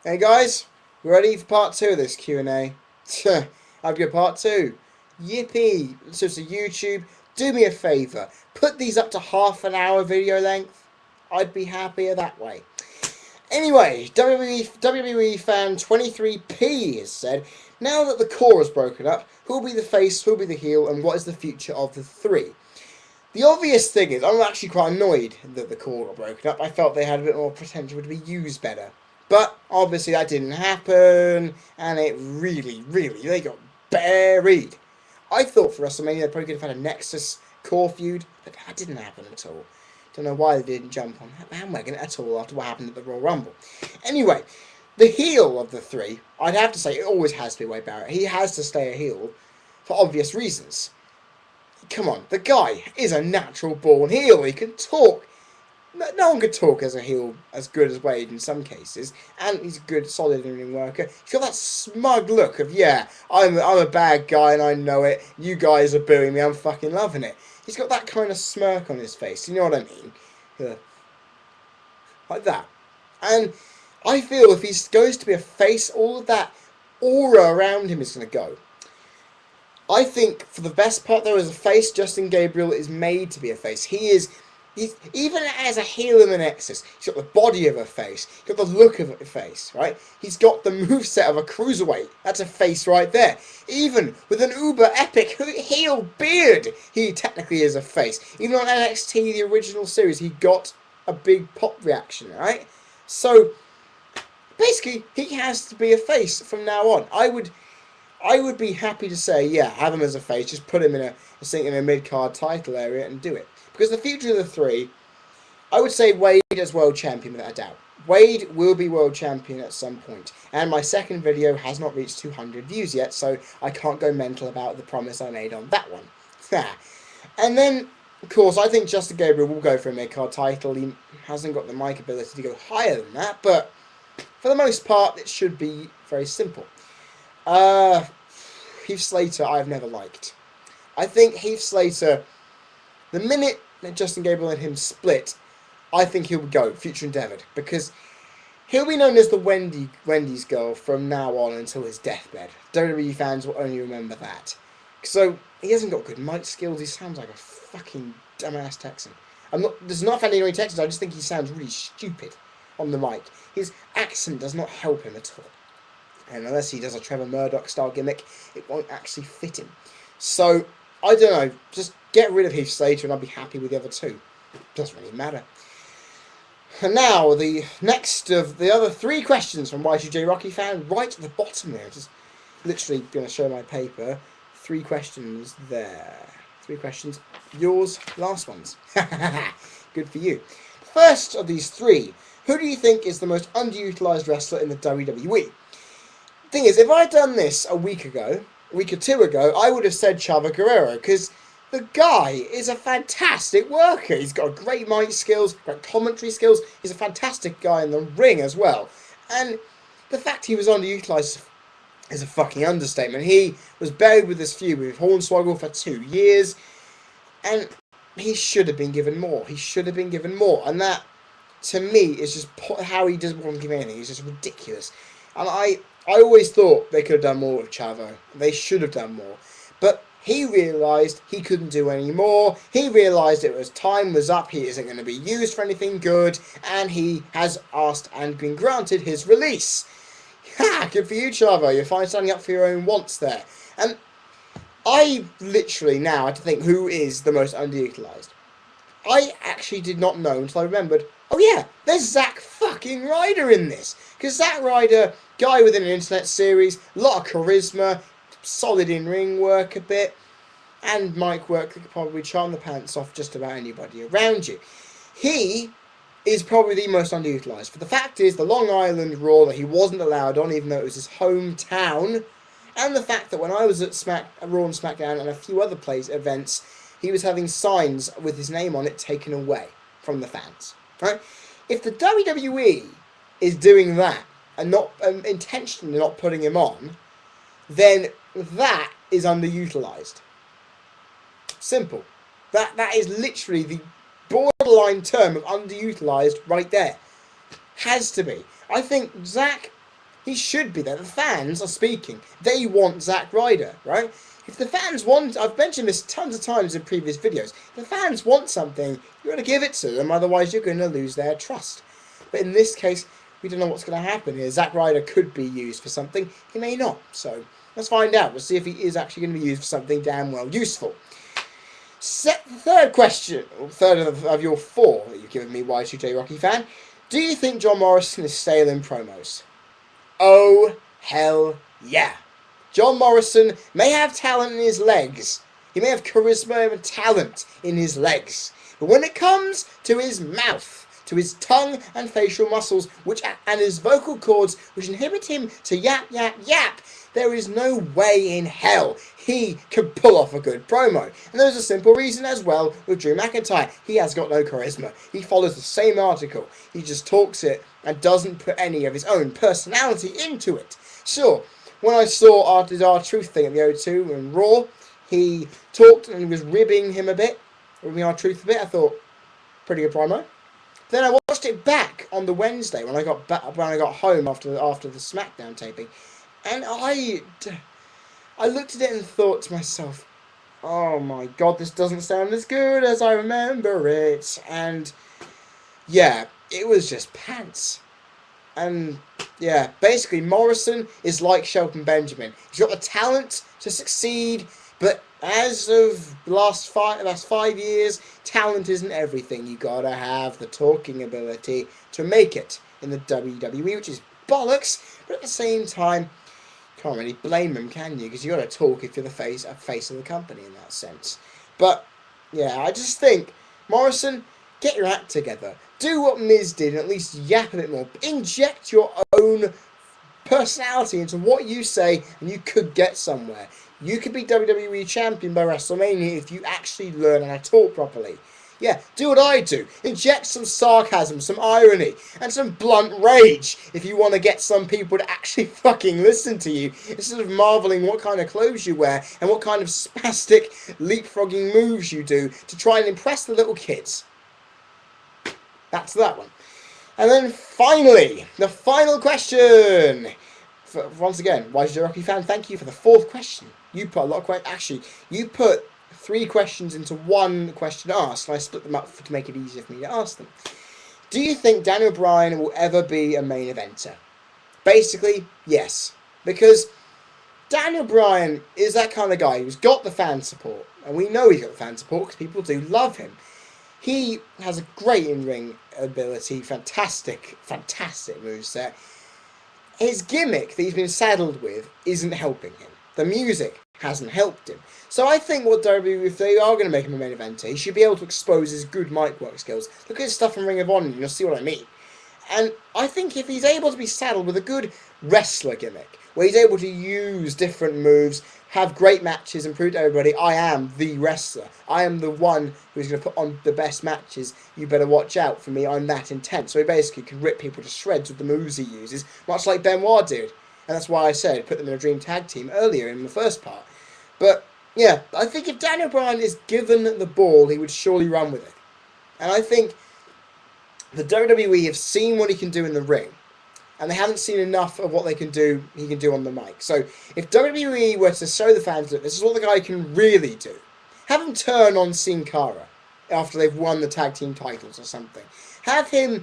Hey guys, ready for part 2 of this Q&A? I've got part 2. Yippee! So it's a YouTube. Do me a favour. Put these up to half an hour video length. I'd be happier that way. Anyway, WWE fan 23P has said, now that the core is broken up, who'll be the face, who'll be the heel, and what is the future of the three? The obvious thing is, I'm actually quite annoyed that the core got broken up. I felt they had a bit more potential to be used better. But obviously that didn't happen, and it really, they got buried. I thought for WrestleMania they probably could have had a Nexus core feud, but that didn't happen at all. Don't know why they didn't jump on that bandwagon at all after what happened at the Royal Rumble. Anyway, the heel of the three, I'd have to say it always has to be Wade Barrett. He has to stay a heel for obvious reasons. Come on, the guy is a natural born heel. He can talk. No one could talk as a heel as good as Wade in some cases, and he's a good, solid in-ring worker. He's got that smug look of, yeah, I'm a bad guy and I know it. You guys are booing me. I'm fucking loving it. He's got that kind of smirk on his face. You know what I mean? Like that. And I feel if he goes to be a face, all of that aura around him is going to go. I think for the best part though, as a face, Justin Gabriel is made to be a face. He's even as a heel in the Nexus, he's got the body of a face, he's got the look of a face, right? He's got the moveset of a cruiserweight. That's a face right there. Even with an uber epic heel beard, he technically is a face. Even on NXT, the original series, he got a big pop reaction, right? So basically, he has to be a face from now on. I would be happy to say, yeah, have him as a face, just put him in a mid-card title area and do it. Because the future of the three, I would say Wade as world champion without a doubt. Wade will be world champion at some point. And my second video has not reached 200 views yet, so I can't go mental about the promise I made on that one. And then, of course, I think Justin Gabriel will go for a mid-card title. He hasn't got the mic ability to go higher than that, but for the most part, it should be very simple. Heath Slater I've never liked. I think Heath Slater, the minute that Justin Gabriel and him split, I think he'll go future endeavoured, because he'll be known as the Wendy's girl from now on until his deathbed. WWE fans will only remember that. So he hasn't got good mic skills. He sounds like a fucking dumbass Texan. There's not offending any Texans. I just think he sounds really stupid on the mic. His accent does not help him at all. And unless he does a Trevor Murdoch style gimmick, it won't actually fit him. So, I don't know, just get rid of Heath Slater and I'll be happy with the other two. Doesn't really matter. And now, the next of the other three questions from Y2J Rocky fan, right at the bottom there. Just literally going to show my paper. 3 questions there. 3 questions. Yours, last ones. Good for you. First of these 3, who do you think is the most underutilized wrestler in the WWE? Thing is, if I'd done this a week or 2 ago, I would have said Chavo Guerrero, because the guy is a fantastic worker. He's got great mic skills, great commentary skills. He's a fantastic guy in the ring as well. And the fact he was underutilized is a fucking understatement. He was buried with this feud with Hornswoggle for 2 years, and he should have been given more. He should have been given more. And that, to me, is just how he doesn't want to give anything. It's just ridiculous. And I always thought they could have done more with Chavo. They should have done more. But he realised he couldn't do any more. He realised time was up. He isn't going to be used for anything good. And he has asked and been granted his release. Ha! Good for you, Chavo. You're finally standing up for your own wants there. And I literally now had to think who is the most underutilised. I actually did not know until I remembered, oh yeah, there's Zack fucking Ryder in this. Because Zack Ryder, guy within an internet series, a lot of charisma, solid in-ring work a bit, and mic work that could probably charm the pants off just about anybody around you. He is probably the most underutilised. For the fact is, the Long Island Raw that he wasn't allowed on, even though it was his hometown, and the fact that when I was at Raw and SmackDown and a few other events, he was having signs with his name on it taken away from the fans. Right? If the WWE is doing that and not intentionally not putting him on, then that is underutilized. Simple. That is literally the borderline term of underutilized right there. Has to be. I think Zack He should be there. The fans are speaking. They want Zack Ryder, right? If the fans want, I've mentioned this tons of times in previous videos, if the fans want something, you're going to give it to them, otherwise you're going to lose their trust. But in this case, we don't know what's going to happen here. Zack Ryder could be used for something, he may not. So let's find out. We'll see if he is actually going to be used for something damn well useful. Third question, third of your four that you've given me, Y2J Rocky fan. Do you think John Morrison is stale in promos? Oh, hell yeah. John Morrison may have talent in his legs. He may have charisma and talent in his legs. But when it comes to his mouth, to his tongue and facial muscles, and his vocal cords, which inhibit him to yap, yap, yap, there is no way in hell he can pull off a good promo. And there's a simple reason as well with Drew McIntyre. He has got no charisma. He follows the same article. He just talks it and doesn't put any of his own personality into it. Sure, when I saw our Truth thing at the O2 and Raw, he talked and he was ribbing him a bit, ribbing R-Truth a bit. I thought, pretty good promo. Then I watched it back on the Wednesday when I got home after the SmackDown taping, and I looked at it and thought to myself, oh my god, this doesn't sound as good as I remember it. And yeah, it was just pants. And yeah, basically Morrison is like Shelton Benjamin. He's got the talent to succeed, but as of the last 5 years, talent isn't everything. You gotta have the talking ability to make it in the WWE, which is bollocks. But at the same time, can't really blame him, can you? Because you gotta talk if you're the face of the company in that sense. But yeah, I just think Morrison, get your act together. Do what Miz did and at least yap a bit more. Inject your own personality into what you say, and you could get somewhere. You could be WWE Champion by WrestleMania if you actually learn how to talk properly. Yeah, do what I do. Inject some sarcasm, some irony, and some blunt rage if you want to get some people to actually fucking listen to you, instead of marvelling what kind of clothes you wear and what kind of spastic leapfrogging moves you do to try and impress the little kids. That's that one. And then finally, the final question. Once again, Y2J Rocky fan, thank you for the fourth question. You put a lot of questions. Actually, you put 3 questions into one question asked, and I split them up to make it easier for me to ask them. Do you think Daniel Bryan will ever be a main eventer? Basically, yes. Because Daniel Bryan is that kind of guy who's got the fan support. And we know he's got the fan support because people do love him. He has a great in-ring ability, fantastic moveset. His gimmick that he's been saddled with isn't helping him. The music hasn't helped him. So I think what WWE, if they are going to make him a main eventer, he should be able to expose his good mic work skills. Look at his stuff in Ring of Honor and you'll see what I mean. And I think if he's able to be saddled with a good wrestler gimmick, where he's able to use different moves, have great matches, and prove to everybody, I am the wrestler. I am the one who's going to put on the best matches. You better watch out for me. I'm that intense. So he basically can rip people to shreds with the moves he uses, much like Benoit did. And that's why I said put them in a dream tag team earlier in the first part. But yeah, I think if Daniel Bryan is given the ball, he would surely run with it. And I think the WWE have seen what he can do in the ring, and they haven't seen enough of what he can do on the mic. So if WWE were to show the fans that this is what the guy can really do, have him turn on Sin Cara after they've won the tag team titles or something. Have him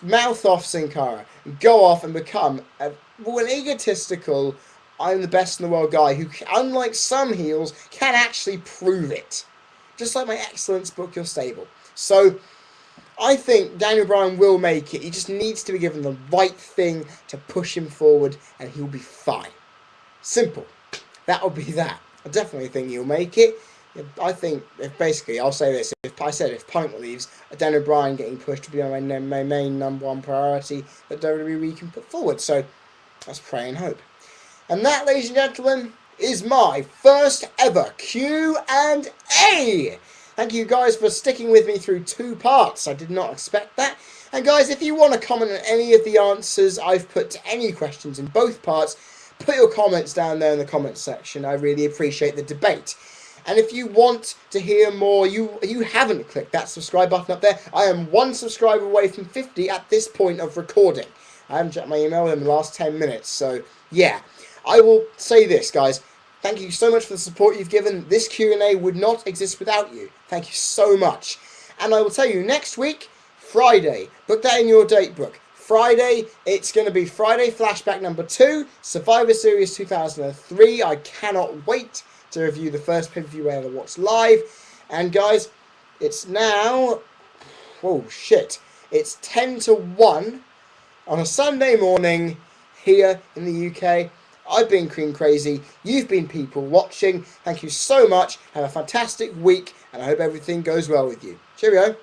mouth off Sin Cara and go off and become an egotistical, I'm the best in the world guy who, unlike some heels, can actually prove it. Just like my Excellence book, Your Stable. So I think Daniel Bryan will make it. He just needs to be given the right thing to push him forward, and he'll be fine. Simple. That'll be that. I definitely think he'll make it. I think, I'll say this. If Punk leaves, Daniel Bryan getting pushed to be my main number one priority that WWE can put forward. So let's pray and hope. And that, ladies and gentlemen, is my first ever Q&A. Thank you guys for sticking with me through 2 parts. I did not expect that. And guys, if you want to comment on any of the answers I've put to any questions in both parts, put your comments down there in the comments section. I really appreciate the debate. And if you want to hear more, you haven't clicked that subscribe button up there, I am 1 subscriber away from 50 at this point of recording. I haven't checked my email in the last 10 minutes. So, yeah. I will say this, guys. Thank you so much for the support you've given. This Q&A would not exist without you. Thank you so much. And I will tell you, next week, Friday. Book that in your date book. Friday, it's going to be Friday Flashback number 2, Survivor Series 2003. I cannot wait to review the first pay-per-view I ever watched live. And guys, it's now... oh, shit. It's 10 to 1 on a Sunday morning here in the UK. I've been Cream Crazy. You've been people watching. Thank you so much. Have a fantastic week, and I hope everything goes well with you. Cheerio.